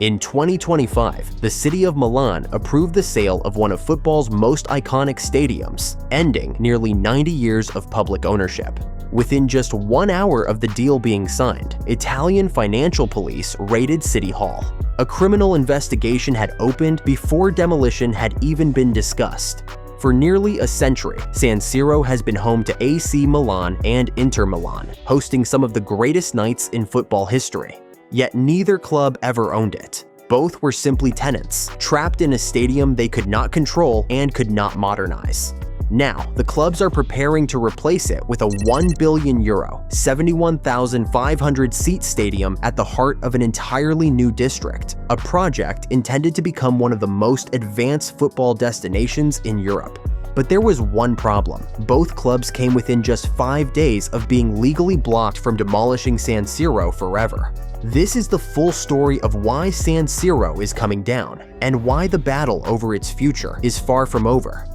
In 2025, the city of Milan approved the sale of one of football's most iconic stadiums, ending nearly 90 years of public ownership. Within just 1 hour of the deal being signed, Italian financial police raided City Hall. A criminal investigation had opened before demolition had even been discussed. For nearly a century, San Siro has been home to AC Milan and Inter Milan, hosting some of the greatest nights in football history. Yet neither club ever owned it. Both were simply tenants, trapped in a stadium they could not control and could not modernize. Now, the clubs are preparing to replace it with a €1 billion, 71,500 seat stadium at the heart of an entirely new district, a project intended to become one of the most advanced football destinations in Europe. But there was one problem. Both clubs came within just 5 days of being legally blocked from demolishing San Siro forever. This is the full story of why San Siro is coming down, and why the battle over its future is far from over.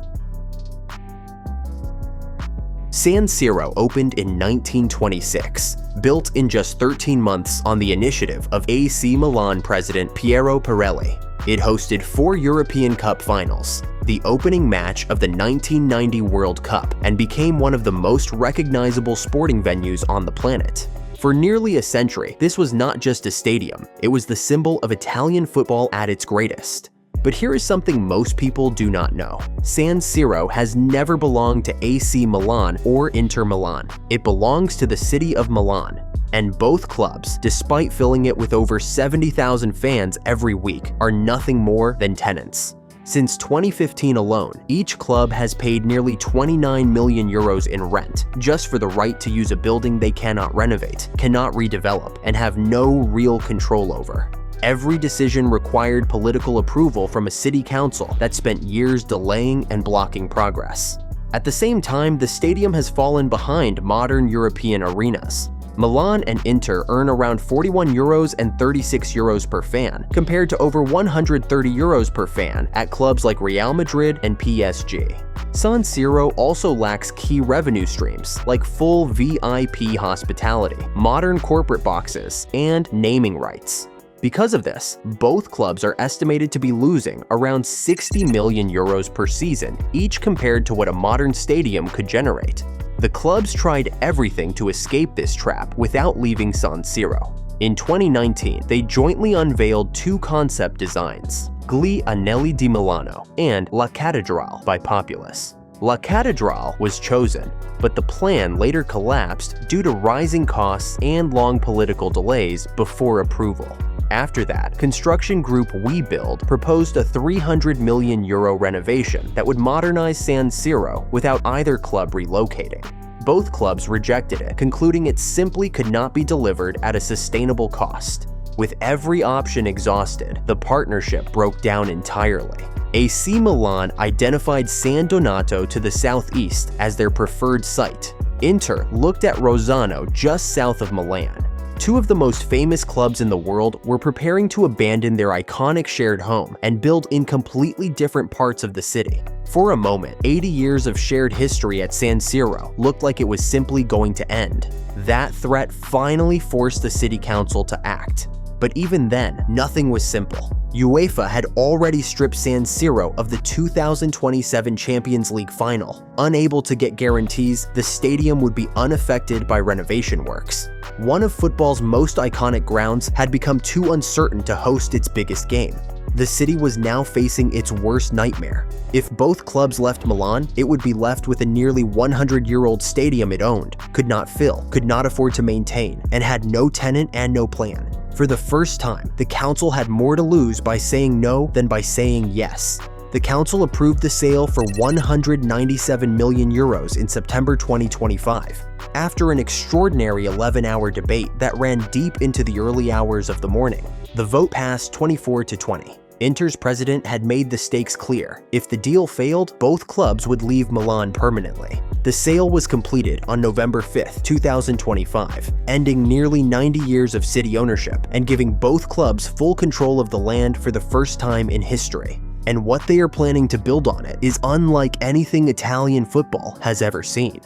San Siro opened in 1926, built in just 13 months on the initiative of AC Milan president Piero Pirelli. It hosted 4 European Cup finals, the opening match of the 1990 World Cup, and became one of the most recognizable sporting venues on the planet. For nearly a century, this was not just a stadium, it was the symbol of Italian football at its greatest. But here is something most people do not know. San Siro has never belonged to AC Milan or Inter Milan. It belongs to the city of Milan. And both clubs, despite filling it with over 70,000 fans every week, are nothing more than tenants. Since 2015 alone, each club has paid nearly €29 million in rent, just for the right to use a building they cannot renovate, cannot redevelop, and have no real control over. Every decision required political approval from a city council that spent years delaying and blocking progress. At the same time, the stadium has fallen behind modern European arenas. Milan and Inter earn around €41 and €36 per fan, compared to over €130 per fan at clubs like Real Madrid and PSG. San Siro also lacks key revenue streams like full VIP hospitality, modern corporate boxes, and naming rights. Because of this, both clubs are estimated to be losing around €60 million per season, each compared to what a modern stadium could generate. The clubs tried everything to escape this trap without leaving San Siro. In 2019, they jointly unveiled 2 concept designs, Gli Anelli di Milano and La Cattedrale by Probuilds. La Cattedrale was chosen, but the plan later collapsed due to rising costs and long political delays before approval. After that, construction group Probuilds proposed a €300 million renovation that would modernize San Siro without either club relocating. Both clubs rejected it, concluding it simply could not be delivered at a sustainable cost. With every option exhausted, the partnership broke down entirely. AC Milan identified San Donato to the southeast as their preferred site. Inter looked at Rossano just south of Milan. 2 of the most famous clubs in the world were preparing to abandon their iconic shared home and build in completely different parts of the city. For a moment, 80 years of shared history at San Siro looked like it was simply going to end. That threat finally forced the city council to act. But even then, nothing was simple. UEFA had already stripped San Siro of the 2027 Champions League final. Unable to get guarantees, the stadium would be unaffected by renovation works. One of football's most iconic grounds had become too uncertain to host its biggest game. The city was now facing its worst nightmare. If both clubs left Milan, it would be left with a nearly 100-year-old stadium it owned, could not fill, could not afford to maintain, and had no tenant and no plan. For the first time, the council had more to lose by saying no than by saying yes. The council approved the sale for €197 million in September 2025. After an extraordinary 11-hour debate that ran deep into the early hours of the morning, the vote passed 24-20. Inter's president had made the stakes clear. If the deal failed, both clubs would leave Milan permanently. The sale was completed on November 5, 2025, ending nearly 90 years of city ownership and giving both clubs full control of the land for the first time in history. And what they are planning to build on it is unlike anything Italian football has ever seen.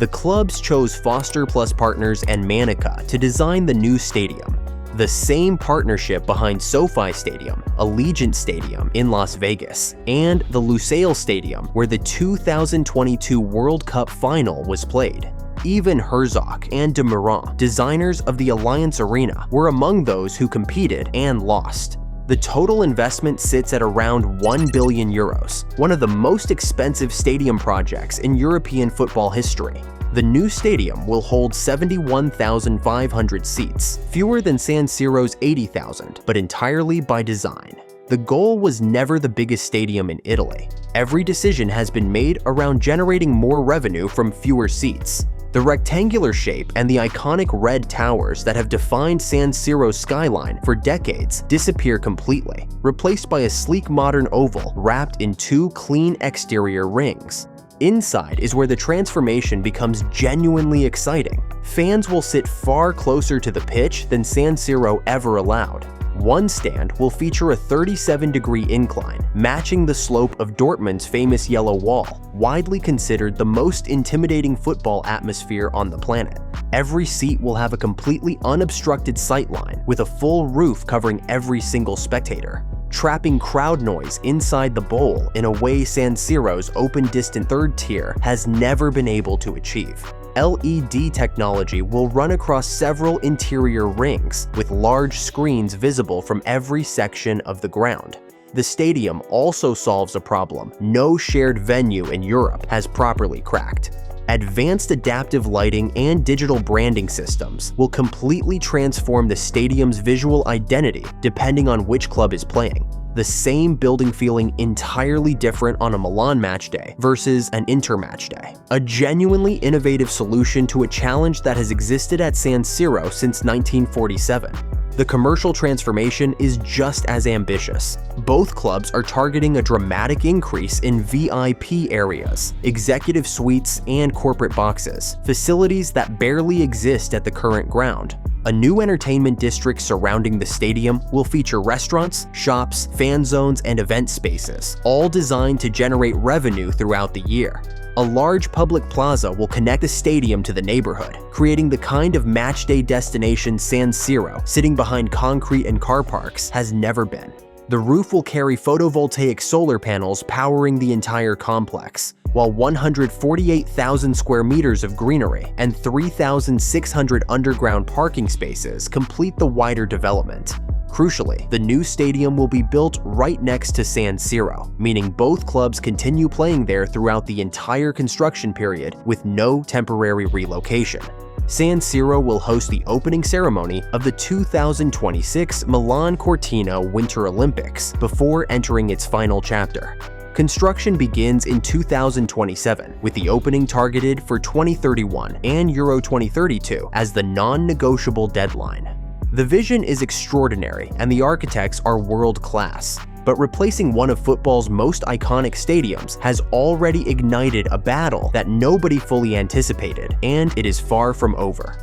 The clubs chose Foster Plus Partners and Manica to design the new stadium. The same partnership behind SoFi Stadium, Allegiant Stadium in Las Vegas, and the Lusail Stadium where the 2022 World Cup final was played. Even Herzog and de Meuron, designers of the Alliance Arena, were among those who competed and lost. The total investment sits at around 1 billion euros, one of the most expensive stadium projects in European football history. The new stadium will hold 71,500 seats, fewer than San Siro's 80,000, but entirely by design. The goal was never the biggest stadium in Italy. Every decision has been made around generating more revenue from fewer seats. The rectangular shape and the iconic red towers that have defined San Siro's skyline for decades disappear completely, replaced by a sleek modern oval wrapped in two clean exterior rings. Inside is where the transformation becomes genuinely exciting. Fans will sit far closer to the pitch than San Siro ever allowed. One stand will feature a 37-degree incline, matching the slope of Dortmund's famous yellow wall, widely considered the most intimidating football atmosphere on the planet. Every seat will have a completely unobstructed sightline, with a full roof covering every single spectator, trapping crowd noise inside the bowl in a way San Siro's open distant third tier has never been able to achieve. LED technology will run across several interior rings, with large screens visible from every section of the ground. The stadium also solves a problem no shared venue in Europe has properly cracked. Advanced adaptive lighting and digital branding systems will completely transform the stadium's visual identity depending on which club is playing. The same building feeling entirely different on a Milan match day versus an Inter match day. A genuinely innovative solution to a challenge that has existed at San Siro since 1947. The commercial transformation is just as ambitious. Both clubs are targeting a dramatic increase in VIP areas, executive suites, and corporate boxes, facilities that barely exist at the current ground. A new entertainment district surrounding the stadium will feature restaurants, shops, fan zones, and event spaces, all designed to generate revenue throughout the year. A large public plaza will connect the stadium to the neighborhood, creating the kind of matchday destination San Siro, sitting behind concrete and car parks, has never been. The roof will carry photovoltaic solar panels powering the entire complex, while 148,000 square meters of greenery and 3,600 underground parking spaces complete the wider development. Crucially, the new stadium will be built right next to San Siro, meaning both clubs continue playing there throughout the entire construction period with no temporary relocation. San Siro will host the opening ceremony of the 2026 Milan Cortina Winter Olympics before entering its final chapter. Construction begins in 2027, with the opening targeted for 2031 and Euro 2032 as the non-negotiable deadline. The vision is extraordinary and the architects are world-class, but replacing one of football's most iconic stadiums has already ignited a battle that nobody fully anticipated, and it is far from over.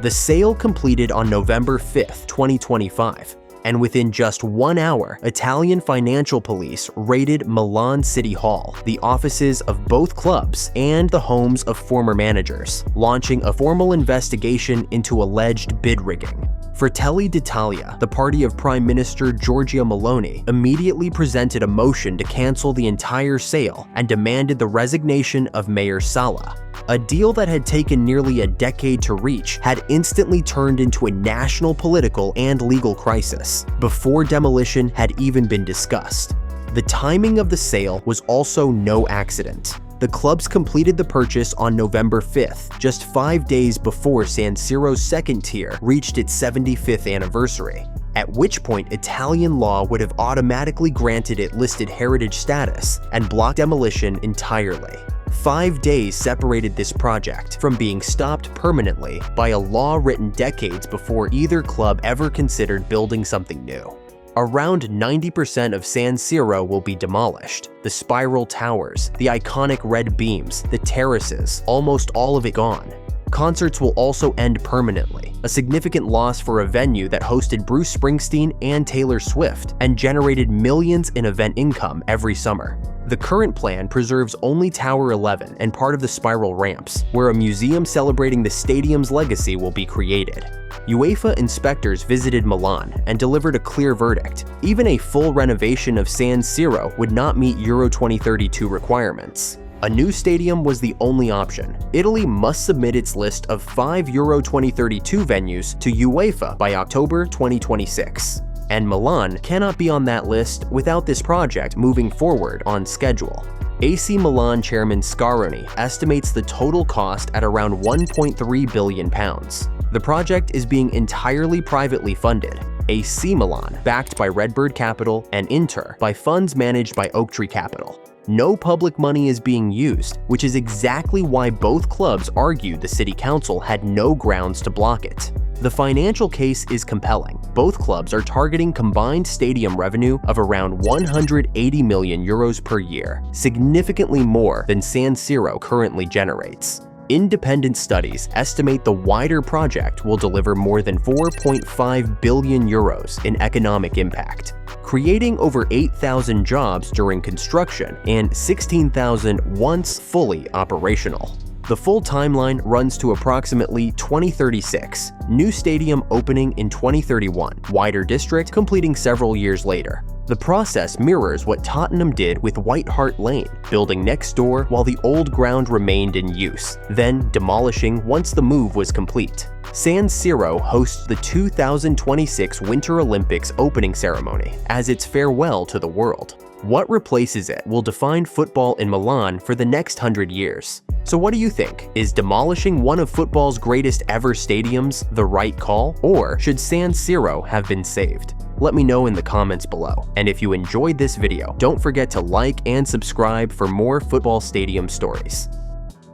The sale completed on November 5, 2025. And within just 1 hour, Italian financial police raided Milan City Hall, the offices of both clubs, and the homes of former managers, launching a formal investigation into alleged bid rigging. Fratelli d'Italia, the party of Prime Minister Giorgia Meloni, immediately presented a motion to cancel the entire sale and demanded the resignation of Mayor Sala. A deal that had taken nearly a decade to reach had instantly turned into a national political and legal crisis, before demolition had even been discussed. The timing of the sale was also no accident. The clubs completed the purchase on November 5th, just 5 days before San Siro's second tier reached its 75th anniversary, at which point Italian law would have automatically granted it listed heritage status and blocked demolition entirely. 5 days separated this project from being stopped permanently by a law written decades before either club ever considered building something new. Around 90% of San Siro will be demolished. The spiral towers, the iconic red beams, the terraces, almost all of it gone. Concerts will also end permanently, a significant loss for a venue that hosted Bruce Springsteen and Taylor Swift and generated millions in event income every summer. The current plan preserves only Tower 11 and part of the spiral ramps, where a museum celebrating the stadium's legacy will be created. UEFA inspectors visited Milan and delivered a clear verdict. Even a full renovation of San Siro would not meet Euro 2032 requirements. A new stadium was the only option. Italy must submit its list of 5 Euro 2032 venues to UEFA by October 2026. And Milan cannot be on that list without this project moving forward on schedule. AC Milan chairman Scaroni estimates the total cost at around £1.3 billion. The project is being entirely privately funded. AC Milan, backed by Redbird Capital, and Inter, by funds managed by Oaktree Capital. No public money is being used, which is exactly why both clubs argued the city council had no grounds to block it. The financial case is compelling. Both clubs are targeting combined stadium revenue of around €180 million per year, significantly more than San Siro currently generates. Independent studies estimate the wider project will deliver more than €4.5 billion in economic impact, creating over 8,000 jobs during construction and 16,000 once fully operational. The full timeline runs to approximately 2036, new stadium opening in 2031, wider district completing several years later. The process mirrors what Tottenham did with White Hart Lane, building next door while the old ground remained in use, then demolishing once the move was complete. San Siro hosts the 2026 Winter Olympics opening ceremony as its farewell to the world. What replaces it will define football in Milan for the next 100 years. So what do you think? Is demolishing one of football's greatest ever stadiums the right call? Or should San Siro have been saved? Let me know in the comments below. And if you enjoyed this video, don't forget to like and subscribe for more football stadium stories.